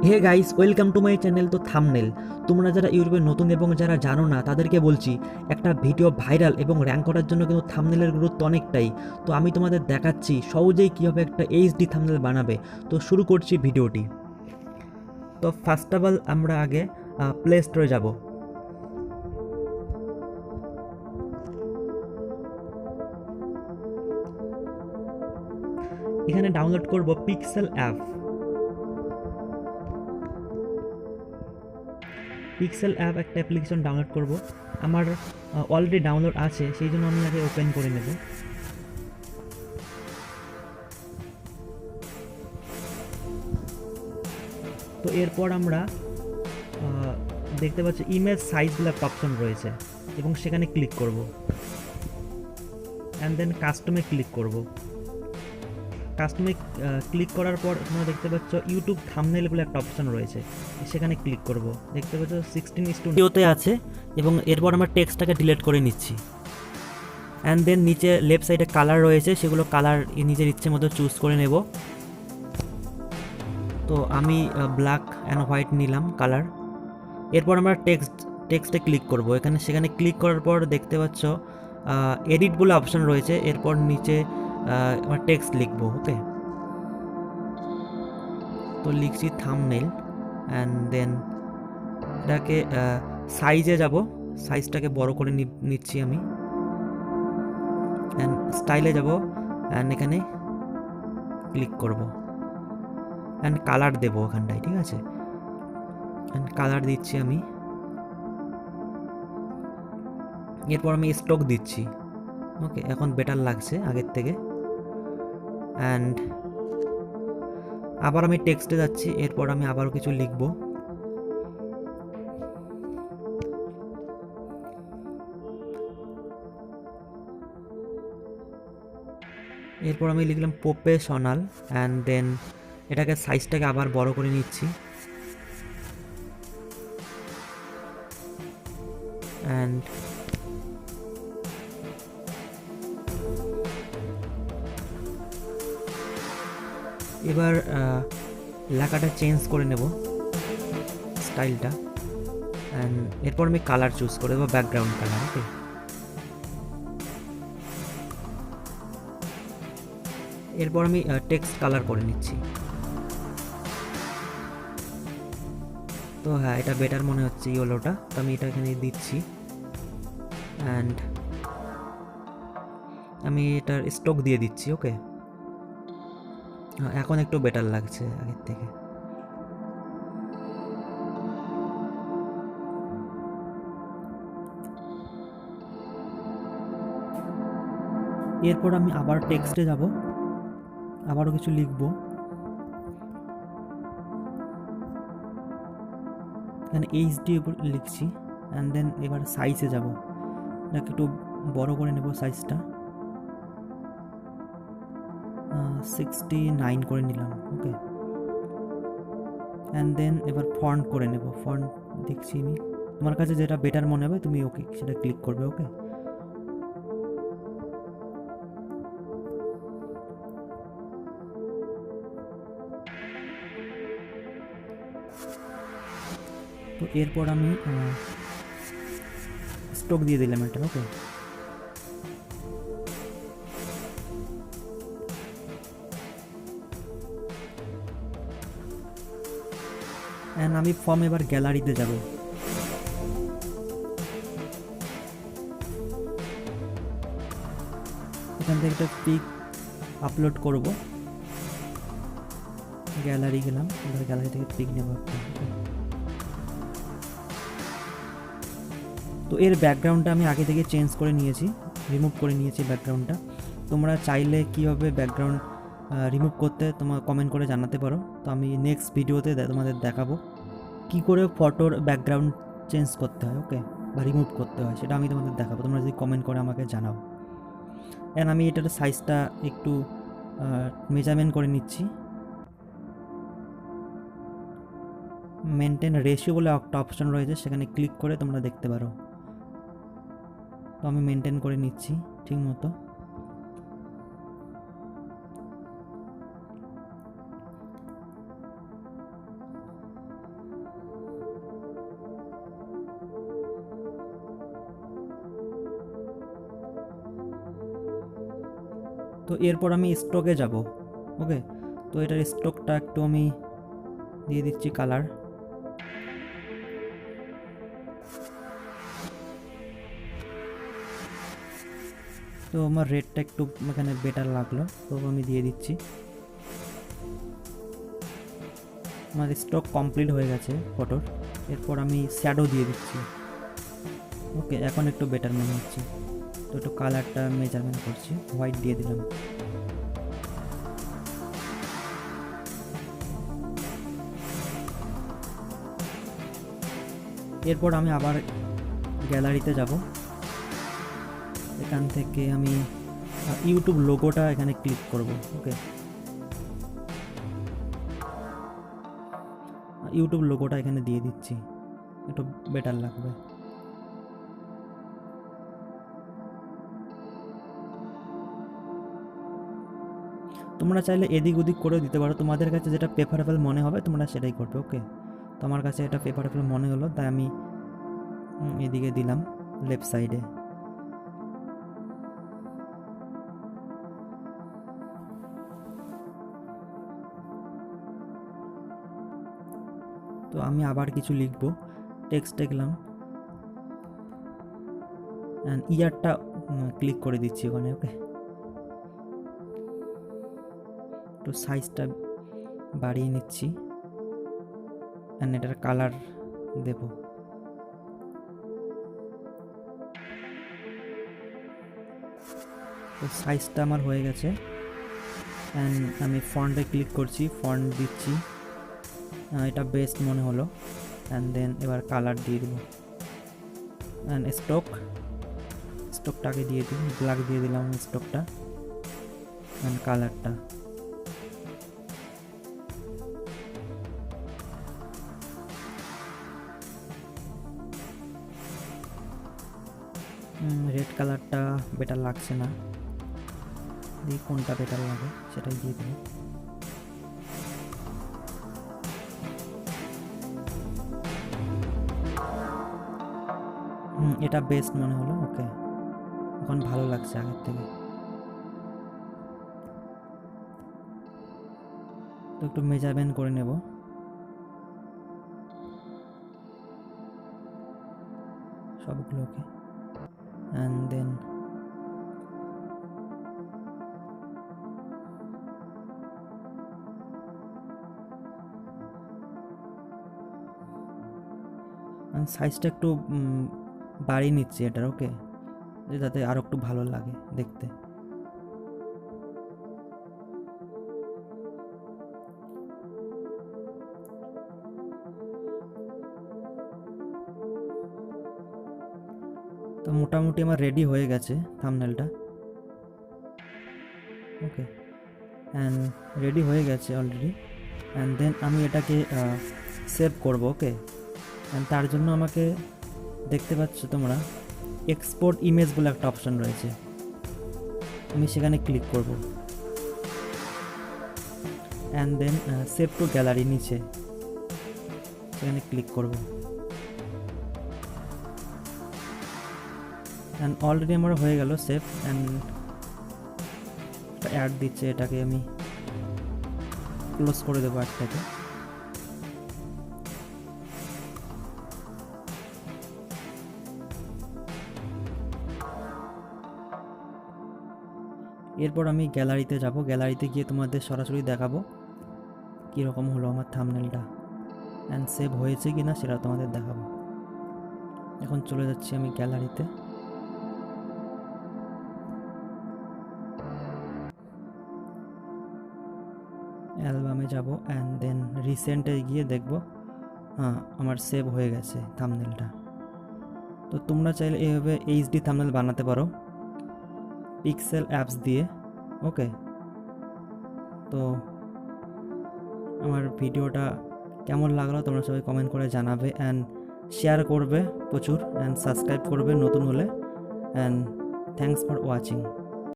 Hey guys, welcome to my channel. তো thumbnail, তোমরা যারা ইউটিউবে নতুন এবং যারা জানো না তাদেরকে বলছি, একটা ভিডিও ভাইরাল এবং র্যাঙ্ক করার জন্য কিন্তু থাম্বনেলের গুরুত্ব অনেকটাই। তো আমি তোমাদের দেখাচ্ছি সহজেই কীভাবে একটা এইচডি থাম্বনেল বানাবে। তো শুরু করছি ভিডিওটি। তো ফার্স্ট অফ অল আমরা আগে প্লে স্টোরে যাব। এখানে ডাউনলোড করব পিক্সেল অ্যাপ। পিক্সেল অ্যাপ একটা অ্যাপ্লিকেশন ডাউনলোড করব। আমার অলরেডি ডাউনলোড আছে, সেই জন্য আমি আগে ওপেন করে নেব। তো এরপর আমরা দেখতে পাচ্ছি ইমেজ সাইজ বলে একটা অপশন রয়েছে এবং সেখানে ক্লিক করব অ্যান্ড দেন কাস্টমে ক্লিক করব। কাস্টমে ক্লিক করার পর তোমরা দেখতে পাচ্ছ ইউটিউব থাম্বনেল বলে একটা অপশন রয়েছে, সেখানে ক্লিক করব। দেখতে পাচ্ছ 16:9 আছে এবং এরপর আমরা টেক্সটটাকে ডিলিট করে নিচ্ছি। অ্যান্ড দেন নিচে লেফট সাইডে কালার রয়েছে, সেগুলো কালার নিজের ইচ্ছে মতো চুজ করে নেব। তো আমি ব্ল্যাক অ্যান্ড হোয়াইট নিলাম কালার। এরপর আমরা টেক্সটে ক্লিক করব। সেখানে ক্লিক করার পর দেখতে পাচ্ছ এডিট বলে অপশন রয়েছে। এরপর নিচে আমরা টেক্সট লিখব। ওকে, তো লিখছি থাম্বনেল অ্যান্ড দেন এটাকে সাইজে যাব, সাইজটাকে বড় করে নিচ্ছি আমি। অ্যান্ড স্টাইলে যাব অ্যান্ড এখানে ক্লিক করব অ্যান্ড কালার দেবো ওখানটায়, ঠিক আছে। অ্যান্ড কালার দিচ্ছি আমি। এরপর আমি স্ট্রোক দিচ্ছি। ওকে, এখন বেটার লাগছে আগের থেকে। অ্যান্ড আবার আমি টেক্সটে যাচ্ছি। এরপর আমি আবারও কিছু লিখব। এরপর আমি লিখলাম প্রফেশনাল অ্যান্ড দেন এটাকে সাইজটাকে আবার বড় করে নিচ্ছি। অ্যান্ড এবার লেখাটা চেঞ্জ করে নেব, স্টাইলটা। অ্যান্ড এরপর আমি কালার চুজ করে দেবো, ব্যাকগ্রাউন্ড কালার। ওকে, এরপর আমি টেক্সট কালার করে নিচ্ছি। তো হ্যাঁ, এটা বেটার মনে হচ্ছে ইয়েলোটা, তো আমি এটা এখানে দিচ্ছি। অ্যান্ড আমি এটার স্ট্রোক দিয়ে দিচ্ছি। ওকে, এখন একটু বেটার লাগছে আগের থেকে। এরপর আমি আবার টেক্সটে যাব, আবারও কিছু লিখব। এখানে এইচডি লিখছি অ্যান্ড দেন এবার সাইজে যাব। এটাকে একটু বড় করে নেব সাইজটা, 69 করে নিলাম। ওকে, অ্যান্ড দেন এবার ফন্ট করে নেব। ফন্ট দেখছি আমি, তোমার কাছে যেটা বেটার মনে হবে তুমি ওকে সেটা ক্লিক করবে। ওকে, তো এরপর আমি স্ট্রোক দিয়ে দিলাম এটা। ওকে, অ্যান্ড আমি ফর্ম এবার গ্যালারিতে যাব। এখান থেকে একটা পিক আপলোড করব। গ্যালারি গেলাম, এবার গ্যালারি থেকে পিক নেব একটা। তো এর ব্যাকগ্রাউন্ডটা আমি আগে থেকে চেঞ্জ করে নিয়েছি, রিমুভ করে নিয়েছি ব্যাকগ্রাউন্ডটা। তোমরা চাইলে কীভাবে ব্যাকগ্রাউন্ড রিমুভ করতে তোমার কমেন্ট করে জানাতে পারো। তো আমি নেক্সট ভিডিওতে তোমাদের দেখাবো কী করে ফটোর ব্যাকগ্রাউন্ড চেঞ্জ করতে হয়, ওকে, বা রিমুভ করতে হয়, সেটা আমি তোমাদের দেখাবো। তোমরা যদি কমেন্ট করে আমাকে জানাও। অ্যান্ড আমি এটার সাইজটা একটু মেজারমেন্ট করে নিচ্ছি। মেনটেন রেশিও বলে একটা অপশন রয়েছে, সেখানে ক্লিক করে তোমরা দেখতে পারো। তো আমি মেনটেন করে নিচ্ছি ঠিক মতো। তো এরপর আমি স্টকে যাব। ওকে, তো এটার স্টকটা একটু আমি দিয়ে দিচ্ছি কালার। তো আমার রেডটা একটু এখানে বেটার লাগলো, তো আমি দিয়ে দিচ্ছি। আমার স্টক কমপ্লিট হয়ে গেছে ফটোর। এরপর আমি শ্যাডো দিয়ে দিচ্ছি। ওকে, এখন একটু বেটার মনে হচ্ছে। তো একটু কালারটা মেজারমেন্ট করছি, হোয়াইট দিয়ে দিলাম। এরপর আমি আবার গ্যালারিতে যাব। এখান থেকে আমি ইউটিউব লোগোটা এখানে ক্লিক করব। ওকে, ইউটিউব লোগোটা এখানে দিয়ে দিচ্ছি, একটু বেটার লাগবে। তোমরা চাইলে এদিক ওদিক করে দিতে পারো, তোমাদের কাছে যেটা প্রেফারেবল মনে হবে তোমরা সেটাই করবে। ওকে, তো আমার কাছে এটা প্রেফারেবল মনে হলো, তাই আমি এদিকে দিলাম লেফট সাইডে। তো আমি আবার কিছু লিখবো, টেক্সট লিখলাম, অ্যান্ড ইয়ারটা ক্লিক করে দিচ্ছি ওখানে। ওকে, তো সাইজটা বাড়িয়ে নিচ্ছি, অ্যান্ড এটার কালার দেব। তো সাইজটা আমার হয়ে গেছে, অ্যান্ড আমি ফন্টে ক্লিক করছি, ফন্ট দিচ্ছি, এটা বেস্ট মনে হলো। অ্যান্ড দেন এবার কালার দিয়ে দেবো, অ্যান্ড স্টকটাকে দিয়ে দিই, ব্ল্যাক দিয়ে দিলাম স্টকটা, অ্যান্ড কালারটা। রেড কালারটা বেটার লাগছে না, দেখি কোনটা বেটার লাগে সেটাই দিয়ে দেবো। এটা বেস্ট মনে হলো। ওকে, এখন ভালো লাগছে আগের থেকে। তো একটু মেজারমেন্ট করে নেব, সবগুলোকে, অ্যান্ড দেন সাইজটা একটু বাড়িয়ে নিচ্ছি এটার। ওকে, যাতে আরও একটু ভালো লাগে দেখতে। তো মোটামুটি আমার রেডি হয়ে গেছে থাম্বনেলটা। ওকে, অ্যান্ড রেডি হয়ে গেছে অলরেডি, অ্যান্ড দেন আমি এটাকে সেভ করব। ওকে, অ্যান্ড তার জন্য আমাকে দেখতে পাচ্ছ তোমরা এক্সপোর্ট ইমেজ বলে একটা অপশন রয়েছে, আমি সেখানে ক্লিক করব, and then save to gallery নিচে সেখানে ক্লিক করব। অ্যান্ড অলরেডি আমার হয়ে গেল সেভ, অ্যান্ড একটা অ্যাড দিচ্ছে, এটাকে আমি ক্লোজ করে দেবো অ্যাডটাকে। এরপর আমি গ্যালারিতে যাব, গ্যালারিতে গিয়ে তোমাদের সরাসরি দেখাবো কীরকম হলো আমার থাম্বনেলটা, অ্যান্ড সেভ হয়েছে কি না সেটা তোমাদের দেখাবো। এখন চলে যাচ্ছি আমি গ্যালারিতে, অ্যালবামে যাব, অ্যান্ড দেন রিসেন্টে গিয়ে দেখব হ্যাঁ আমার সেভ হয়ে গেছে থাম্বনেলটা। তো তোমরা চাইলে এইভাবে এইচডি থাম্বনেল বানাতে পারো পিক্সেল অ্যাপস দিয়ে। ওকে, তো আমার ভিডিওটা কেমন লাগলো তোমরা সবাই কমেন্ট করে জানাবে, অ্যান্ড শেয়ার করবে প্রচুর, অ্যান্ড সাবস্ক্রাইব করবে নতুন হলে, অ্যান্ড থ্যাঙ্কস ফর ওয়াচিং।